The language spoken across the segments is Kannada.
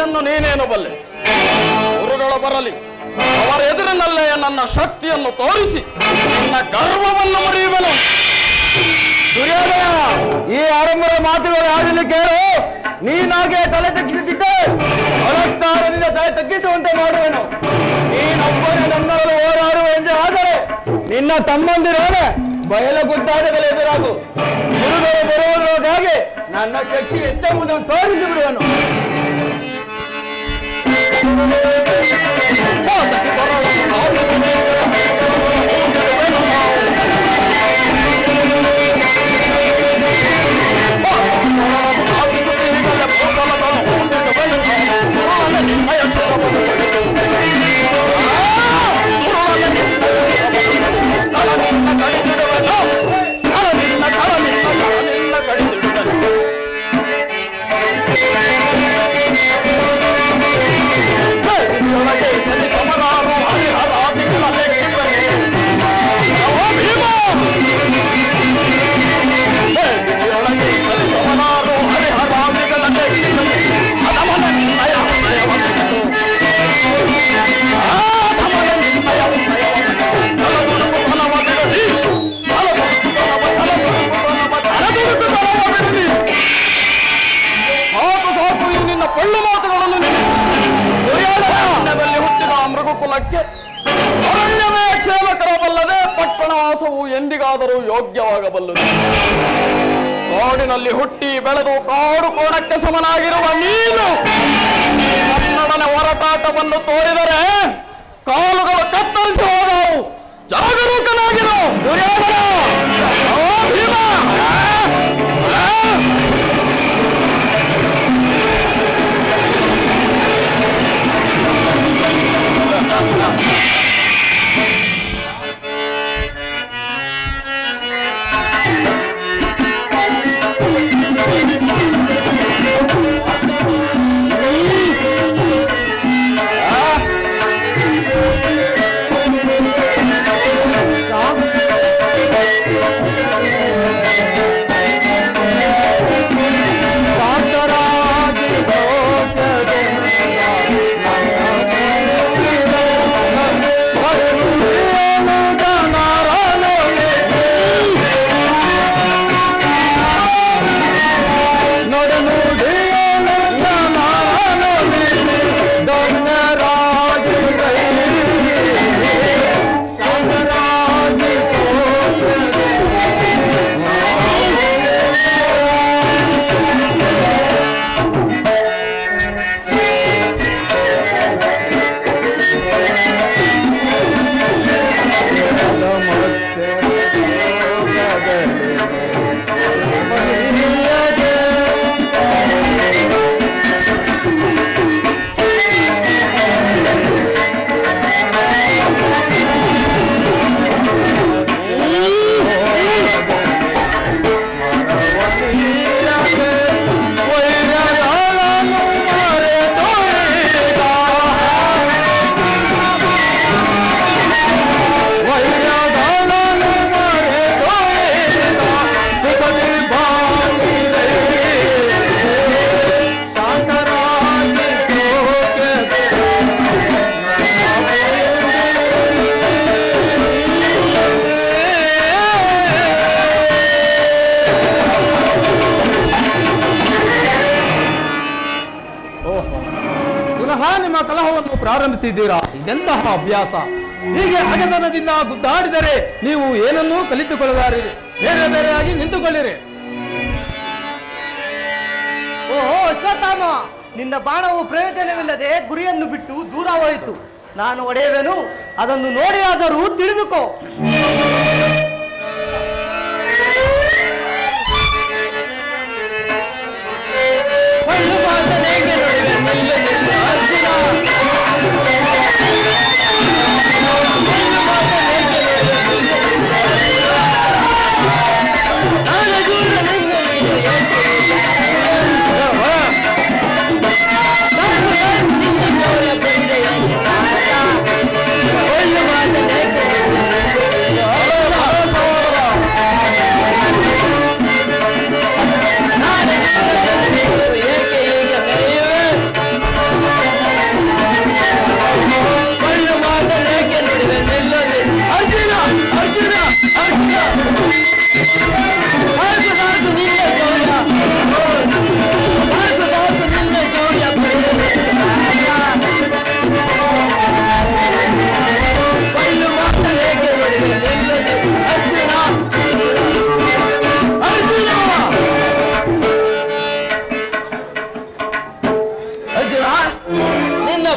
ಶಕ್ತಿಯನ್ನು ನೀನೇನು ಬಲ್ಲೆ? ಗುರುಗಳು ಬರಲಿ, ಅವರ ಎದುರಿನಲ್ಲೇ ನನ್ನ ಶಕ್ತಿಯನ್ನು ತೋರಿಸಿ ನನ್ನ ಗರ್ವವನ್ನು ಮುರಿಯುವೆನು. ದುರ್ಯೋಧನ, ಈ ಆರಂಭದ ಮಾತುಗಳು ಆಗಲಿ ಕೇಳು. ನೀನಾಗೆ ತಲೆ ತಗ್ಗಿಸುತ್ತಿದ್ದೆ, ಅದಕ್ಕಾರದಿಂದ ತಲೆ ತಗ್ಗಿಸುವಂತೆ ಮಾಡುವೆನು. ನೀನೊಬ್ಬನೇ ನನ್ನವರು ಹೋರಾಡುವ ಎಂದೇ ಆದರೆ ನಿನ್ನ ತಮ್ಮಂದಿರೋನೆ ಬಯಲ ಗುದ್ದಾಟದಲ್ಲಿ ಎದುರಾಗು. ಗುರುಗಳು ಬರುವುದರೊಳಗಾಗಿ ನನ್ನ ಶಕ್ತಿ ಎಷ್ಟೆಂಬುದನ್ನು ತೋರಿಸಿ ಬಿಡುವನು. ಒಳ್ಳೆ ಮಾತುಗಳನ್ನು ನಿಲ್ಲಿಸಿ ಹುಟ್ಟಿದ ಮೃಗಕುಲಕ್ಕೆ ಅರಣ್ಯವೇ ಕ್ಷೇಮಕರವಲ್ಲದೆ ಪಟ್ಟಣವಾಸವು ಎಂದಿಗಾದರೂ ಯೋಗ್ಯವಾಗಬಲ್ಲದು. ಕಾಡಿನಲ್ಲಿ ಹುಟ್ಟಿ ಬೆಳೆದು ಕಾಡು ಕೋಣಕ್ಕೆ ಸಮನಾಗಿರುವ ನೀನು ಕನ್ನಡನ ಹೊರಟಾಟವನ್ನು ತೋರಿದರೆ ಕಾಲುಗಳು ಕತ್ತರಿಸಿ ಹೋದವು. ಜಾಗರೂಕನಾಗಿರು ದುರ್ಯೋಧನ. ನಿಮ್ಮ ಕಲಹವನ್ನು ಪ್ರಾರಂಭಿಸಿದ್ದೀರಾ? ಇದೆಂತಹ ಅಭ್ಯಾಸ? ಹೀಗೆ ಅಗೆತನದಿಂದ ಗುದ್ದಾಡಿದರೆ ನೀವು ಏನನ್ನೂ ಕಲಿತುಕೊಳ್ಳಲಾರಿರಿ. ಬೇರೆ ಬೇರೆಯಾಗಿ ನಿಂತುಕೊಳ್ಳಿರಿ. ಓಹೋ ಅಶ್ವತ್ಥಾಮ, ನಿನ್ನ ಬಾಣವು ಪ್ರಯೋಜನವಿಲ್ಲದೆ ಗುರಿಯನ್ನು ಬಿಟ್ಟು ದೂರ ಹೋಯಿತು. ನಾನು ಒಡೆಯುವೆನು, ಅದನ್ನು ನೋಡಿಯಾದರೂ ತಿಳಿದುಕೋ.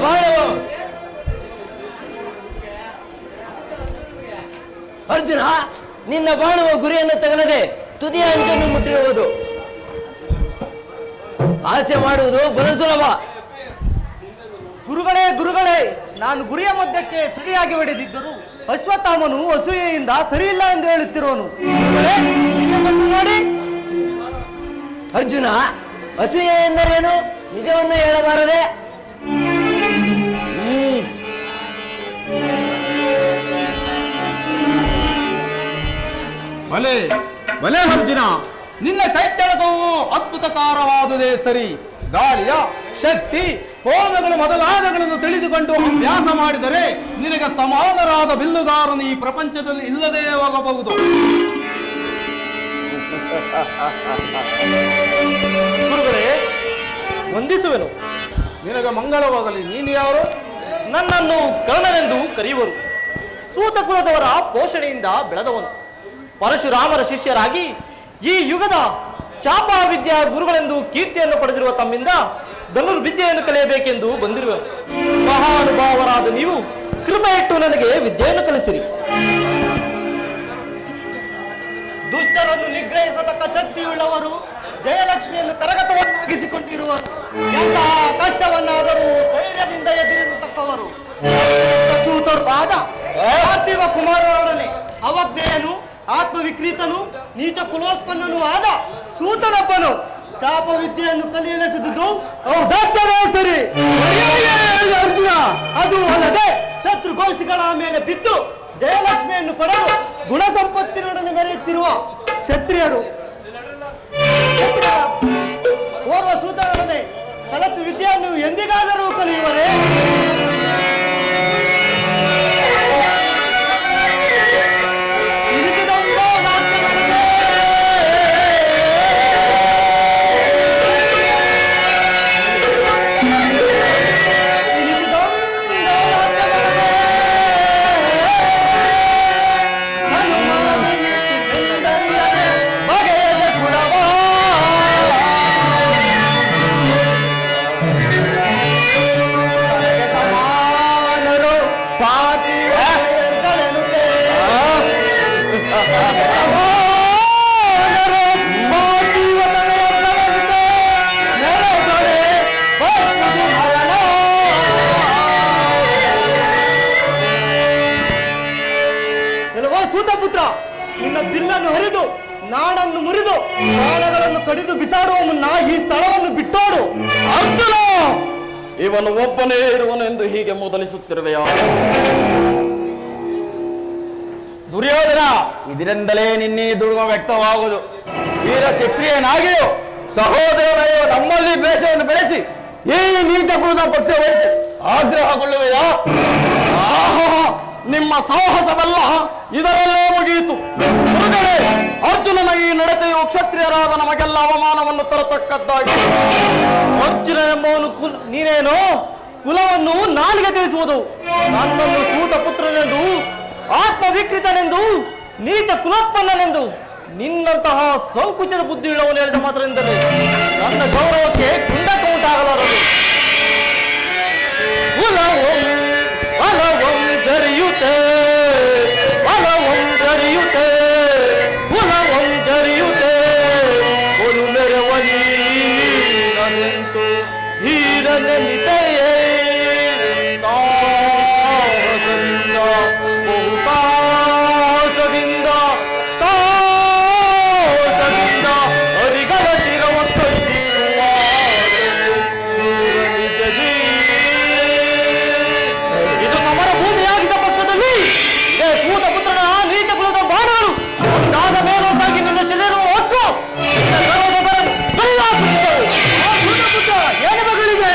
ಬಾಣವು ಅರ್ಜುನ, ನಿನ್ನ ಬಾಣವು ಗುರಿಯನ್ನು ತಗಲದೆ ತುದಿಯ ಅಂಚನ್ನು ಮುಟ್ಟಿರುವುದು. ಹಾಸ್ಯ ಮಾಡುವುದು ಬಲು ಸುಲಭ. ಗುರುಗಳೇ, ನಾನು ಗುರಿಯ ಮಧ್ಯಕ್ಕೆ ಸರಿಯಾಗಿ ಹೊಡೆದಿದ್ದರು ಅಶ್ವತ್ಥಾಮನು ಅಸೂಯೆಯಿಂದ ಸರಿಯಿಲ್ಲ ಎಂದು ಹೇಳುತ್ತಿರುವನು. ಗುರುಗಳೇ, ಬಂದು ನೋಡಿ. ಅರ್ಜುನ, ಅಸೂಯೆ ಎಂದರೇನು? ನಿಜವನ್ನು ಹೇಳಬಾರದೆ? ಭಲೆ ಭಲೆ ಅರ್ಜುನ, ನಿನ್ನ ಕೈಚಳಕವು ಅದ್ಭುತಕಾರವಾದುದೇ ಸರಿ. ಗಾಳಿಯ ಶಕ್ತಿ, ಕೋನಗಳು ಮೊದಲಾದಗಳನ್ನು ತಿಳಿದುಕೊಂಡು ಅಭ್ಯಾಸ ಮಾಡಿದರೆ ನಿನಗೆ ಸಮಾನರಾದ ಬಿಲ್ಲುಗಾರನು ಈ ಪ್ರಪಂಚದಲ್ಲಿ ಇಲ್ಲದೇ ಹೋಗಬಹುದು. ಗುರುಗಳೇ, ವಂದಿಸುವೆನು. ನಿನಗೆ ಮಂಗಳವಾಗಲಿ. ನೀನು ಯಾರು? ನನ್ನನ್ನು ಕರ್ಣನೆಂದು ಕರೆಯುವರು. ಸೂತ ಕುಲದವರ ಪೋಷಣೆಯಿಂದ ಬೆಳೆದವನು. ಪರಶುರಾಮರ ಶಿಷ್ಯರಾಗಿ ಈ ಯುಗದ ಚಾಪಾ ವಿದ್ಯಾ ಗುರುಗಳೆಂದು ಕೀರ್ತಿಯನ್ನು ಪಡೆದಿರುವ ತಮ್ಮಿಂದ ಧನುರ್ವಿದ್ಯೆಯನ್ನು ಕಲಿಯಬೇಕೆಂದು ಬಂದಿರುವೆನು. ಮಹಾನುಭಾವರಾದ ನೀವು ಕೃಪೆ ಇಟ್ಟು ನನಗೆ ವಿದ್ಯೆಯನ್ನು ಕಲಿಸಿರಿ. ದುಷ್ಟರನ್ನು ನಿಗ್ರಹಿಸತಕ್ಕ ಶಕ್ತಿಯುಳ್ಳವರು, ಜಯಲಕ್ಷ್ಮಿಯನ್ನು ಕರಗತವನ್ನಾಗಿಸಿಕೊಂಡಿರುವರು, ಎಂತಹ ಕಷ್ಟವನ್ನಾದರೂ ಧೈರ್ಯದಿಂದ ಎದುರಿಸತಕ್ಕವರು. ಸೂತೋರ್ಪಾದ ಪಾರ್ಥಿವ ಕುಮಾರರೊಡನೆ ಅವಜ್ಞೆಯನು, ಆತ್ಮವಿಕ್ರೀತನು, ನೀಚ ಕುಲೋತ್ಪನ್ನನೂ ಆದ ಸೂತನೊಬ್ಬನು ಚಾಪ ವಿದ್ಯೆಯನ್ನು ಕಲಿಯಲಿಸಿದುದು ಔದಾತ್ಯವೇ ಸರಿ. ಅರ್ಜುನ, ಅದು ಅಲ್ಲದೆ ಶತ್ರುಗೋಷ್ಠಿಗಳ ಮೇಲೆ ಬಿದ್ದು ಜಯಲಕ್ಷ್ಮಿಯನ್ನು ಪಡೆದು ಗುಣ ಸಂಪತ್ತಿನೊಡನೆ ಮೆರೆಯುತ್ತಿರುವ ಕ್ಷತ್ರಿಯರು ಓರ್ವ ಸೂತನೊಡನೆ ಕಲತು ವಿದ್ಯೆಯನ್ನು ಎಂದಿಗಾದರೂ ಕಲಿಯುವರೇ? ಸೂತಪುತ್ರ, ನಿನ್ನ ಬಿಲ್ಲನ್ನು ಹರಿದು ನಾಡನ್ನು ಮುರಿದು ಪ್ರಾಣಗಳನ್ನು ಕಡಿದು ಬಿಸಾಡುವ ಮುನ್ನ ಈ ಸ್ಥಳವನ್ನು ಬಿಟ್ಟೋಡು. ಅರ್ಜುನ, ಇವನು ಒಬ್ಬನೇ ಇರುವನೆಂದು ಹೀಗೆ ಮೊದಲಿಸುತ್ತಿರುವೆಯಾ? ದುರ್ಯೋಧನ, ಇದರಿಂದಲೇ ನಿನ್ನೆ ದುರ್ಗ ವ್ಯಕ್ತವಾಗುವುದು. ವೀರ ಕ್ಷತ್ರಿಯನಾಗಿಯೂ ಸಹೋದರನೆಯೋ ನಮ್ಮಲ್ಲಿ ದ್ವೇಷವನ್ನು ಬೆಳೆಸಿ ಈ ನೀಚ ಕುಲದ ಪಕ್ಷ ವಹಿಸಿ ಆಗ್ರಹಗೊಳ್ಳುವೆಯಾ? ನಿಮ್ಮ ಸಾಹಸವೆಲ್ಲ ಇದರಲ್ಲೇ ಮುಗಿಯಿತು. ಗುರುಗಳೇ, ಅರ್ಜುನನ ಈ ನಡತೆಯು ಕ್ಷತ್ರಿಯರಾದ ನಮಗೆಲ್ಲ ಅವಮಾನವನ್ನು ತರತಕ್ಕದ್ದಾಗಿ. ಅರ್ಜುನ ಎಂಬವನು ನೀನೇನೋ ಕುಲವನ್ನು ನಾಲಿಗೆ ತಿಳಿಸುವುದು, ನನ್ನನ್ನು ಸೂತ ಪುತ್ರನೆಂದು, ಆತ್ಮವಿಕೃತನೆಂದು, ನೀಚ ಕುಲೋತ್ಪನ್ನನೆಂದು ನಿನ್ನಂತಹ ಸಂಕುಚಿತ ಬುದ್ಧಿ ಉಳ್ಳವನು ಹೇಳಿದ ಮಾತ್ರದಿಂದಲೇ ನನ್ನ ಗೌರವಕ್ಕೆ ಕುಂದಕ ಉಂಟಾಗಲಾರದು. ಅಲವಂ ಜರಿಯುತ್ತೆ, ಅಲವಂ ಜರಿಯುತ್ತೆ, ಉಲವಂ ಜರಿಯುತ್ತೆ, ಒಂದು ಮೆರವನಿಂತು ಧೀರನೆನಿತೆಯೇ ಸಾಹಸದಿಂದ, ಬಹು ಸಾಹಸದಿಂದ, ಸಾಹಸದಿಂದ ಹರಿಗಳ ಶಿರವತ್ತೊಯ್ದಿರುವ ಸೂರನಿಜದಿ. ಇದು ಸಮರ ಭೂಮಿಯಾಗಿದ್ದ ಪಕ್ಷದಲ್ಲಿ ಸೂತ ಪುತ್ರನ ನೀಚ ಕುಲದ ಬಾಣಗಳು ಒಂದಾದ ಮೇಲೊಂದಾಗಿ ನಿನ್ನ ಶಿಲೆಯನ್ನು ಹೊತ್ತು ಏನು ಮಗಳಿಗೆ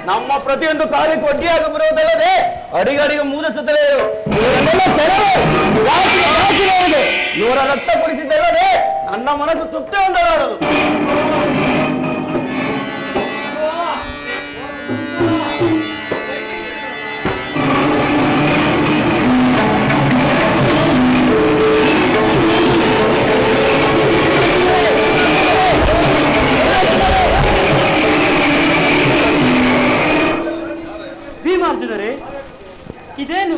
ನಮ್ಮ ಪ್ರತಿಯೊಂದು ಕಾರ್ಯಕ್ಕೆ ಒಡ್ಡಿಯಾಗಿ ಬರುವುದಲ್ಲದೆ ಅಡಿಗಡಿಗೆ ಮೂದಿಸುತ್ತಲೇ ಇವರ ರಕ್ತ ಕುಡಿಸಿದ್ದಲ್ಲದೆ ನನ್ನ ಮನಸ್ಸು ತೃಪ್ತಿ ಹೊಂದಲಾರದು. ಭೀಮಾರ್ಜುನರೇ, ಇದೇನು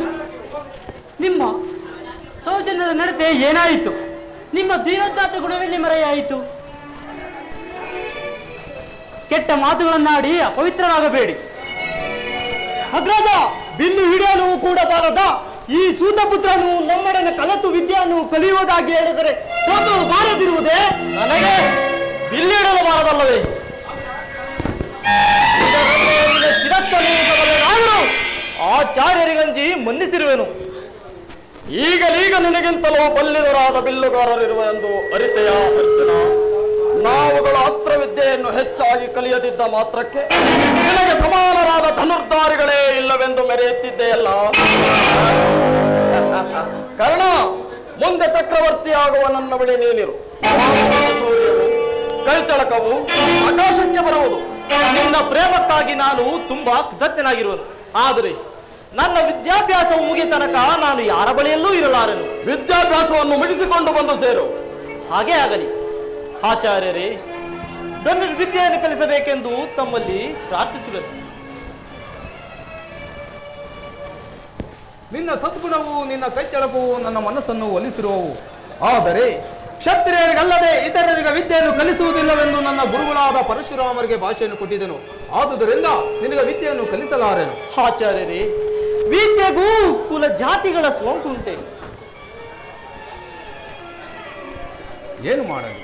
ನಿಮ್ಮ ಸೌಜನ್ಯದ ನಡತೆ ಏನಾಯಿತು? ನಿಮ್ಮ ದೀನೋದಾತ್ತ ಗುಣವೆಲ್ಲಿ ಮರೆಯಾಯಿತು? ಕೆಟ್ಟ ಮಾತುಗಳನ್ನಾಡಿ ಅಪವಿತ್ರರಾಗಬೇಡಿ. ಅಗ್ರದ ಬಿಲ್ಲು ಹಿಡಿಯಲು ಕೂಡ ಬಾರದ ಈ ಸೂತಪುತ್ರನು ನಮ್ಮೊಡನೆ ಕಲತು ವಿದ್ಯೆಯನ್ನು ಕಲಿಯುವುದಾಗಿ ಹೇಳಿದರೆ ಸೋತು ಬಾರದಿರುವುದೇ? ನನಗೆ ಬಿಲ್ಲಿಡಲು ಬಾರದಲ್ಲವೇ? ಆಚಾರ್ಯರಿಗಂಜಿ ಮನ್ನಿಸಿರುವೆನು. ಈಗಲೀಗ ನಿನಗಿಂತಲೂ ಬಲ್ಲಿದರಾದ ಬಿಲ್ಲುಗಾರರಿರುವೆಂದು ಅರಿತೆಯ ಅರ್ಜುನ. ನಾವುಗಳ ಅಸ್ತ್ರವಿದ್ಯೆಯನ್ನು ಹೆಚ್ಚಾಗಿ ಕಲಿಯದಿದ್ದ ಮಾತ್ರಕ್ಕೆ ನಿನಗೆ ಸಮಾನರಾದ ಧನುರ್ಧಾರಿಗಳೇ ಇಲ್ಲವೆಂದು ಮೆರೆಯುತ್ತಿದ್ದೆಯಲ್ಲ. ಕರ್ಣ, ಮುಂದೆ ಚಕ್ರವರ್ತಿಯಾಗುವ ನನ್ನ ಬಳಿ ನೀನಿರು. ಸೂರ್ಯವು ಕೈಚಳಕವು ಆಕಾಶಕ್ಕೆ ಬರುವುದು. ನಿನ್ನ ಪ್ರೇಮಕ್ಕಾಗಿ ನಾನು ತುಂಬಾ ಕೃತಜ್ಞನಾಗಿರುವನು. ಆದರೆ ನನ್ನ ವಿದ್ಯಾಭ್ಯಾಸವು ಮುಗಿದ ತನಕ ನಾನು ಯಾರ ಬಳಿಯಲ್ಲೂ ಇರಲಾರೆನು. ವಿದ್ಯಾಭ್ಯಾಸವನ್ನು ಮುಗಿಸಿಕೊಂಡು ಬಂದು ಸೇರು. ಹಾಗೇ ಆಗಲಿ. ಆಚಾರ್ಯರೇ, ಧನುರ್ವಿದ್ಯೆಯನ್ನು ಕಲಿಸಬೇಕೆಂದು ತಮ್ಮಲ್ಲಿ ಪ್ರಾರ್ಥಿಸುವೆನು. ನಿನ್ನ ಸದ್ಗುಣವು ನಿನ್ನ ಕೈಚಳಕವು ನನ್ನ ಮನಸ್ಸನ್ನು ಒಲಿಸಿರುವವು. ಆದರೆ ಕ್ಷತ್ರಿಯರಿಗಲ್ಲದೆ ಇತರರಿಗೆ ವಿದ್ಯೆಯನ್ನು ಕಲಿಸುವುದಿಲ್ಲವೆಂದು ನನ್ನ ಗುರುಗಳಾದ ಪರಶುರಾಮರಿಗೆ ಭಾಷೆಯನ್ನು ಕೊಟ್ಟಿದ್ದೆನು. ಆದುದರಿಂದ ನಿನಗೆ ವಿದ್ಯೆಯನ್ನು ಕಲಿಸಲಾರೆನು. ಆಚಾರ್ಯರೇ, ವಿದ್ಯೆಗೂ ಕುಲ ಜಾತಿಗಳ ಸೋಂಕುಂಟೆ. ಏನು ಮಾಡಲಿ?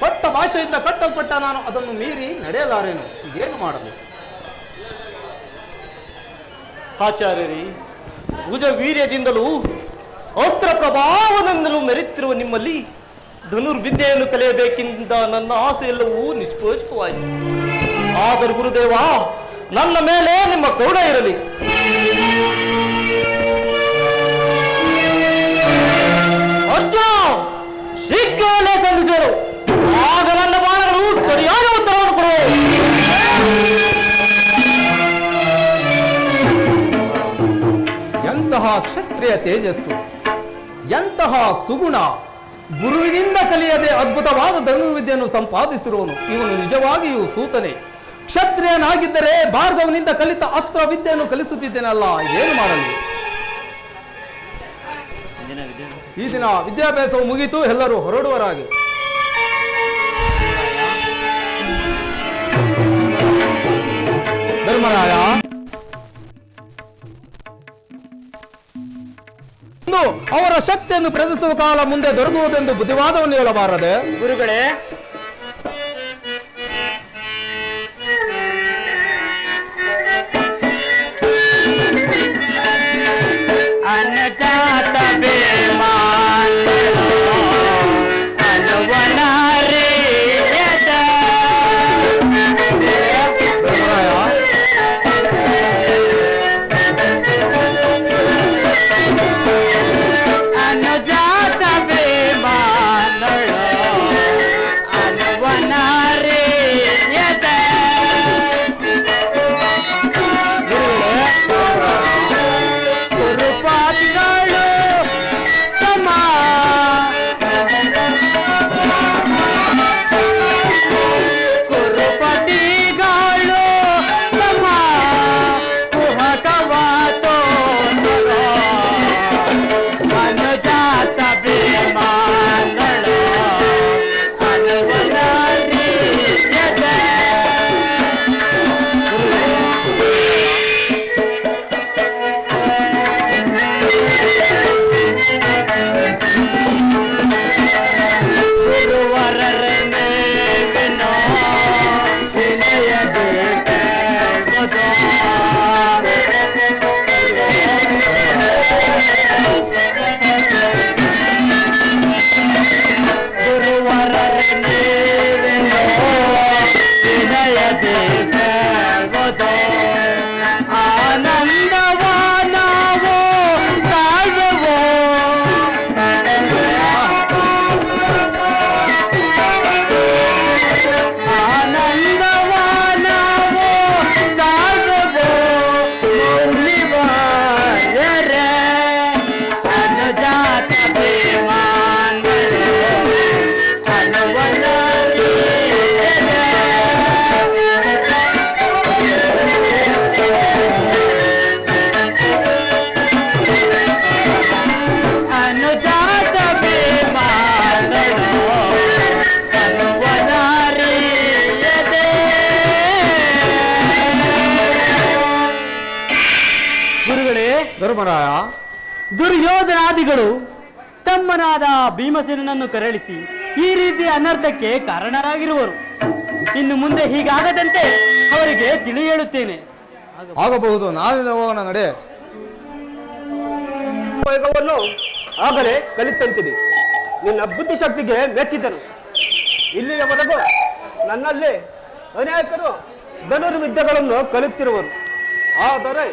ಪಟ್ಟ ಭಾಷೆಯಿಂದ ಕಟ್ಟಲ್ಪಟ್ಟ ನಾನು ಅದನ್ನು ಮೀರಿ ನಡೆಯಲಾರೇನು. ಏನು ಮಾಡಲು? ಆಚಾರ್ಯರೇ, ಭುಜ ವೀರ್ಯದಿಂದಲೂ ಅಸ್ತ್ರ ಪ್ರಭಾವದಿಂದಲೂ ಮೆರೆಯುತ್ತಿರುವ ನಿಮ್ಮಲ್ಲಿ ಧನುರ್ವಿದ್ಯೆಯನ್ನು ಕಲಿಯಬೇಕೆಂದ ನನ್ನ ಆಸೆಯೆಲ್ಲವೂ ನಿಷ್ಪ್ರಯೋಜಕವಾಯಿತು. ಆದರೂ ಗುರುದೇವ, ನನ್ನ ಮೇಲೆ ನಿಮ್ಮ ಕರುಣೆ ಇರಲಿ. ಅರ್ಜುನ, ಶೀಘ್ರವೇ ಸಂಧಿಸಿದರು. ಆಗ ನನ್ನ ಬಾಣಗಳು ಸರಿಯಾದ ಉತ್ತರವನ್ನು ಕೊಡುವು. ಎಂತಹ ಕ್ಷತ್ರಿಯ ತೇಜಸ್ಸು, ಎಂತಹ ಸುಗುಣ! ಗುರುವಿನಿಂದ ಕಲಿಯದೆ ಅದ್ಭುತವಾದ ಧನುರ್ವಿದ್ಯೆಯನ್ನು ಸಂಪಾದಿಸಿರುವನು ಇವನು. ನಿಜವಾಗಿಯೂ ಸೂತನೇ. ಕ್ಷತ್ರಿಯನಾಗಿದ್ದರೆ ಭಾರ್ಗವನಿಂದ ಕಲಿತ ಅಸ್ತ್ರ ವಿದ್ಯೆಯನ್ನು ಕಲಿಸುತ್ತಿದ್ದೇನಲ್ಲ. ಏನು ಮಾಡಲಿ? ಈ ದಿನ ವಿದ್ಯಾಭ್ಯಾಸವು ಮುಗಿತು. ಎಲ್ಲರೂ ಹೊರಡುವರಾಗಿ. ಧರ್ಮರಾಯ, ಅವರ ಶಕ್ತಿಯನ್ನು ಪ್ರದರ್ಶಿಸುವ ಕಾಲ ಮುಂದೆ ದೊರಕುವುದೆಂದು ಬುದ್ಧಿವಾದವನ್ನು ಹೇಳಬಾರದೆ? ಗುರುಗಳೇ, ಅನ್ನಜಾತ ಬೇಮಾನ ಅನ್ನವನಾರಿ ಯದ ಧರ್ಮರಾಯ, ದುರ್ಯೋಧನಾದಿಗಳು ತಮ್ಮನಾದ ಭೀಮಸೇನನನ್ನು ಕರಳಿಸಿ ಈ ರೀತಿಯ ಅನರ್ಥಕ್ಕೆ ಕಾರಣರಾಗಿರುವರು. ಇನ್ನು ಮುಂದೆ ಹೀಗಾಗದಂತೆ ಅವರಿಗೆ ತಿಳಿ ಹೇಳುತ್ತೇನೆ. ಆಗಬಹುದು. ನಾಳಿನ ಹೋಗೋಣ ನಡೆ. ವೇಗವನ್ನು ಆಗಲೇ ಕಲಿತಂತೀನಿ. ನಿನ್ನ ಬುದ್ಧಿಶಕ್ತಿಗೆ ಮೆಚ್ಚಿದನು. ಇಲ್ಲಿಯವರೆಗೂ ನನ್ನಲ್ಲಿ ಅನೇಕರು ಧನುರ್ವಿದ್ಯೆಗಳನ್ನು ಕಲಿತಿರುವರು. ಆದರೆ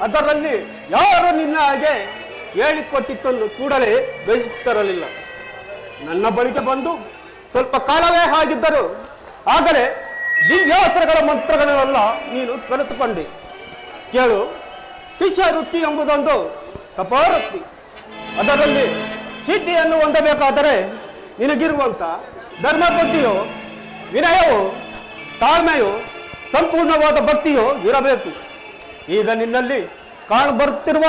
ಅದರಲ್ಲಿ ಯಾರು ನಿನ್ನ ಹಾಗೆ ಹೇಳಿಕೊಟ್ಟಿದ್ದನ್ನು ಕೂಡಲೇ ಬಯಸುತ್ತಿರಲಿಲ್ಲ. ನನ್ನ ಬಳಿಗೆ ಬಂದು ಸ್ವಲ್ಪ ಕಾಲವೇ ಆಗಿದ್ದರು. ಆದರೆ ದಿವ್ಯಾಸ್ತ್ರಗಳ ಮಂತ್ರಗಳನ್ನೆಲ್ಲ ನೀನು ಕಲಿತುಕೊಂಡೆ. ಕೇಳು, ಶಿಷ್ಯ ವೃತ್ತಿ ಎಂಬುದೊಂದು ತಪವೃತ್ತಿ. ಅದರಲ್ಲಿ ಸಿದ್ಧಿಯನ್ನು ಹೊಂದಬೇಕಾದರೆ ನಿನಗಿರುವಂಥ ಧರ್ಮಬುದ್ಧಿಯು, ವಿನಯವು, ತಾಳ್ಮೆಯು, ಸಂಪೂರ್ಣವಾದ ಭಕ್ತಿಯು ಇರಬೇಕು. ಈಗ ನಿನ್ನಲ್ಲಿ ಕಾಣಬರುತ್ತಿರುವ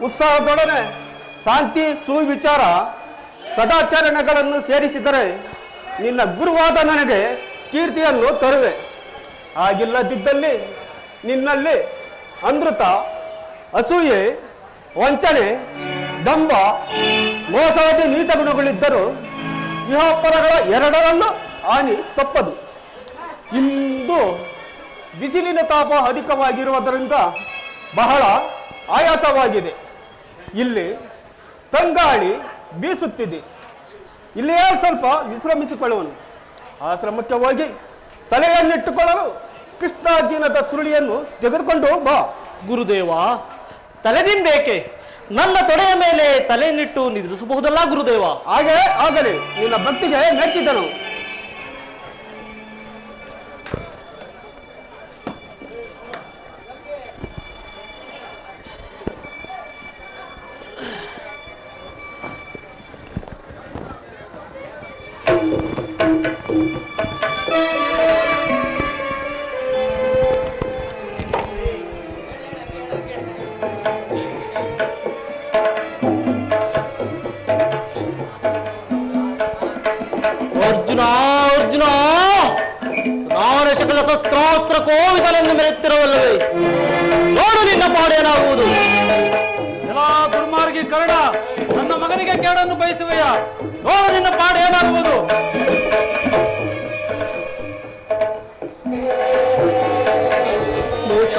ಉತ್ಸಾಹದೊಡನೆ ಶಾಂತಿ, ಸುವಿಚಾರ, ಸದಾಚರಣೆಗಳನ್ನು ಸೇರಿಸಿದರೆ ನಿನ್ನ ಗುರುವಾದ ನನಗೆ ಕೀರ್ತಿಯನ್ನು ತರುವೆ. ಹಾಗಿಲ್ಲದಿದ್ದಲ್ಲಿ ನಿನ್ನಲ್ಲಿ ಅಮೃತ, ಅಸೂಯೆ, ವಂಚನೆ, ದಂಭ, ಮೋಸಾದಿ ನೀಚ ಗುಣಗಳಿದ್ದರೂ ಇಹಪರಗಳ ಎರಡರಲ್ಲೂ ಹಾನಿ ತಪ್ಪದು. ಇಂದು ಬಿಸಿಲಿನ ತಾಪ ಅಧಿಕವಾಗಿರುವುದರಿಂದ ಬಹಳ ಆಯಾಸವಾಗಿದೆ. ಇಲ್ಲಿ ತಂಗಾಳಿ ಬೀಸುತ್ತಿದೆ. ಇಲ್ಲಿಯೇ ಸ್ವಲ್ಪ ವಿಶ್ರಮಿಸಿಕೊಳ್ಳುವನು. ಆಶ್ರಮಕ್ಕೆ ಹೋಗಿ ತಲೆಯನ್ನಿಟ್ಟುಕೊಳ್ಳಲು ಕೃಷ್ಣಾರ್ಜುನದ ಸುರುಳಿಯನ್ನು ತೆಗೆದುಕೊಂಡು ಬಾ. ಗುರುದೇವ, ತಲೆದಿಂಬೇಕೆ? ನನ್ನ ತೊಡೆಯ ಮೇಲೆ ತಲೆಯನ್ನಿಟ್ಟು ನಿದ್ರಿಸಬಹುದಲ್ಲ ಗುರುದೇವ? ಹಾಗೆ ಆಗಲಿ. ನಿನ್ನ ಭಕ್ತಿಗೆ ಮೆಚ್ಚಿದನು. ಅರ್ಜುನ, ಅರ್ಜುನ, ನಾನು ಶಕಲ ಶಸ್ತ್ರಾಸ್ತ್ರ ಕೋವಿದನೆಂದು ಮೆರೆಯುತ್ತಿರುವಲ್ಲವೇ? ನೋಡು ನಿನ್ನ ಪಾಡೇನಾಗುವುದು. ಎಲ್ಲ ದುರ್ಮಾರ್ಗಿ ಕರ್ಣ, ನನ್ನ ಮಗನಿಗೆ ಕೇಡನ್ನು ಬಯಸುವೆಯ? ನೋಡು ನಿನ್ನ ಪಾಡೇನಾಗುವುದು. ಮೋಸ,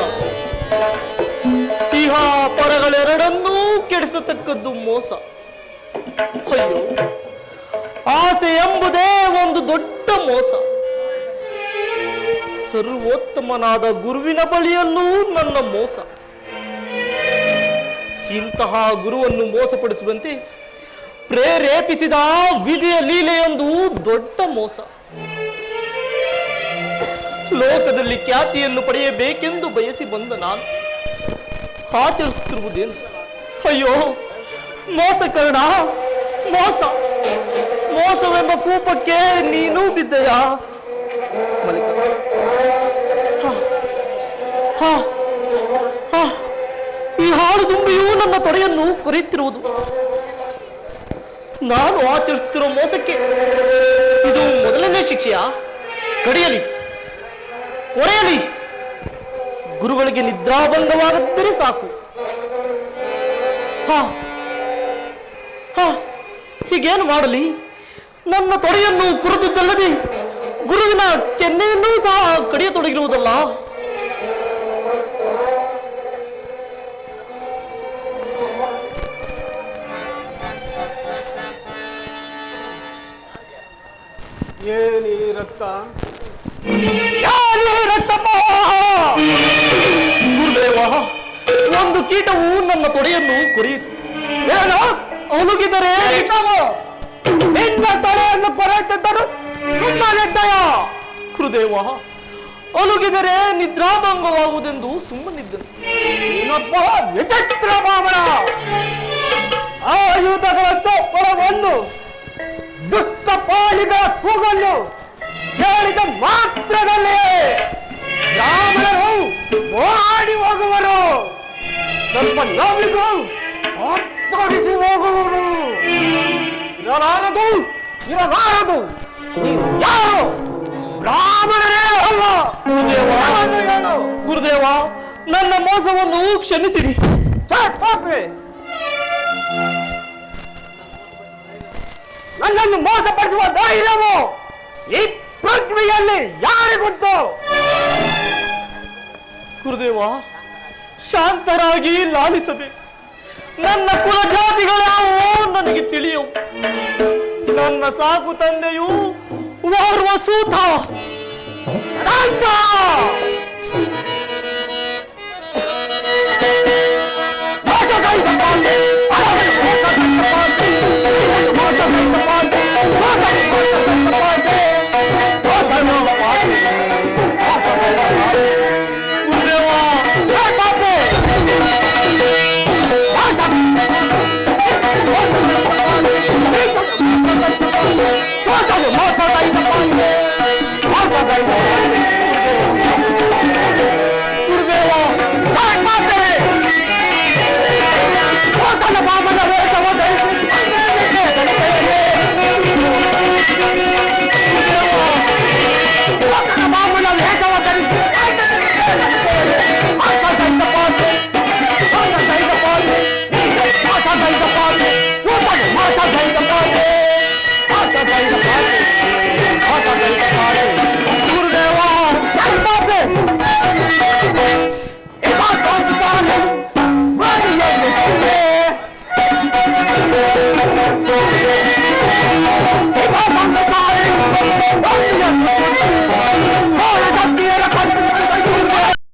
ಇಹ ಪರಗಳೆರಡನ್ನೂ ಕೆಡಿಸತಕ್ಕದ್ದು ಮೋಸ. ಅಯ್ಯೋ, ಆಸೆ ಎಂಬುದೇ ಒಂದು ದೊಡ್ಡ ಮೋಸ. ಸರ್ವೋತ್ತಮನಾದ ಗುರುವಿನ ಬಳಿಯಲ್ಲೂ ನನ್ನ ಮೋಸ. ಇಂತಹ ಗುರುವನ್ನು ಮೋಸಪಡಿಸುವಂತೆ ಪ್ರೇರೇಪಿಸಿದ ವಿಧಿಯ ಲೀಲೆಯೊಂದು ದೊಡ್ಡ ಮೋಸ. ಲೋಕದಲ್ಲಿ ಖ್ಯಾತಿಯನ್ನು ಪಡೆಯಬೇಕೆಂದು ಬಯಸಿ ಬಂದ ನಾನು ಆಚರಿಸುತ್ತಿರುವುದೇನು? ಅಯ್ಯೋ ಮೋಸ ಕರ್ಣ, ಮೋಸ. ಮೋಸವೆಂಬ ಕೂಪಕ್ಕೆ ನೀನು ಬಿದ್ದೆಯಾ ಮಲಿಕ? ಈ ಹಾಳು ದುಂಬಿಯು ನನ್ನ ತೊಡೆಯನ್ನು ಕೊರೆಯುತ್ತಿರುವುದು. ನಾನು ಆಚರಿಸುತ್ತಿರುವ ಮೋಸಕ್ಕೆ ಇದು ಮೊದಲನೇ ಶಿಕ್ಷೆಯಾ? ಕಡಿಯಲಿ, ಕೊರೆಯಲಿ. ಗುರುಗಳಿಗೆ ನಿದ್ರಾಭಂಗವಾಗದ್ದರೆ ಸಾಕು. ಹೀಗೇನು ಮಾಡಲಿ? ನನ್ನ ತೊಡೆಯನ್ನು ಕುರಿದಲ್ಲದೆ ಗುರುವಿನ ಕೆನ್ನೆಯನ್ನೂ ಸಹ ಕಡಿಯತೊಡಗಿರುವುದಲ್ಲ. ಏನಿ ರಕ್ತ, ಗುರುದೇವ, ಒಂದು ಕೀಟವು ನನ್ನ ತೊಡೆಯನ್ನು ಕೊರೆಯಿತು. ಏನು ಅವಲುಗಿದರೆ ನಿನ್ನ ತೊಡೆಯನ್ನು ಕೊರೆಯುತ್ತಿದ್ದರು ಸುಮ್ಮನಿದ್ದೆಯ? ಗುರುದೇವ, ಅಲುಗಿದರೆ ನಿದ್ರಾಭಂಗವಾಗುವುದೆಂದು ಸುಮ್ಮನಿದ್ದನು. ಇನ್ನೊಬ್ಬ ವಿಚಿತ್ರ ಬ್ರಾಹ್ಮಣ ಆಯುಧಗಳ ಚಪ್ಪಳವನ್ನು, ದುಷ್ಟಪಾಳಿಗಳ ಕೂಗನ್ನು ಕೇಳಿದ ಮಾತ್ರದಲ್ಲಿ ಬ್ರಾಹ್ಮಣರು ಓಡಿ ಹೋಗುವರು. ಸ್ವಲ್ಪ ನೋವಿಗೂ ಆತ್ತರಿಸಿ ಹೋಗುವರು. ಇರಲಾರದು, ಇರಬಾರದು. ನೀನು ಯಾರು? ಬ್ರಾಹ್ಮಣರೇ ಅಲ್ಲ. ಗುರುದೇವ, ನನ್ನ ಮೋಸವನ್ನು ಕ್ಷಮಿಸಿರಿ. ನನ್ನನ್ನು ಮೋಸಪಡಿಸುವ ಧೈರ್ಯವು ಈ ಪೃಥ್ವಿಯಲ್ಲಿ ಯಾರಿಗುಂಟು? ಗುರುದೇವ, ಶಾಂತರಾಗಿ ಲಾಲಿಸಬೇಕು. ನನ್ನ ಕುಲಜಾತಿಗಳ್ಯಾವು ನನಗೆ ತಿಳಿಯವು. ನನ್ನ ಸಾಕು ತಂದೆಯು ಓರ್ವ ಸೂತ. Bye.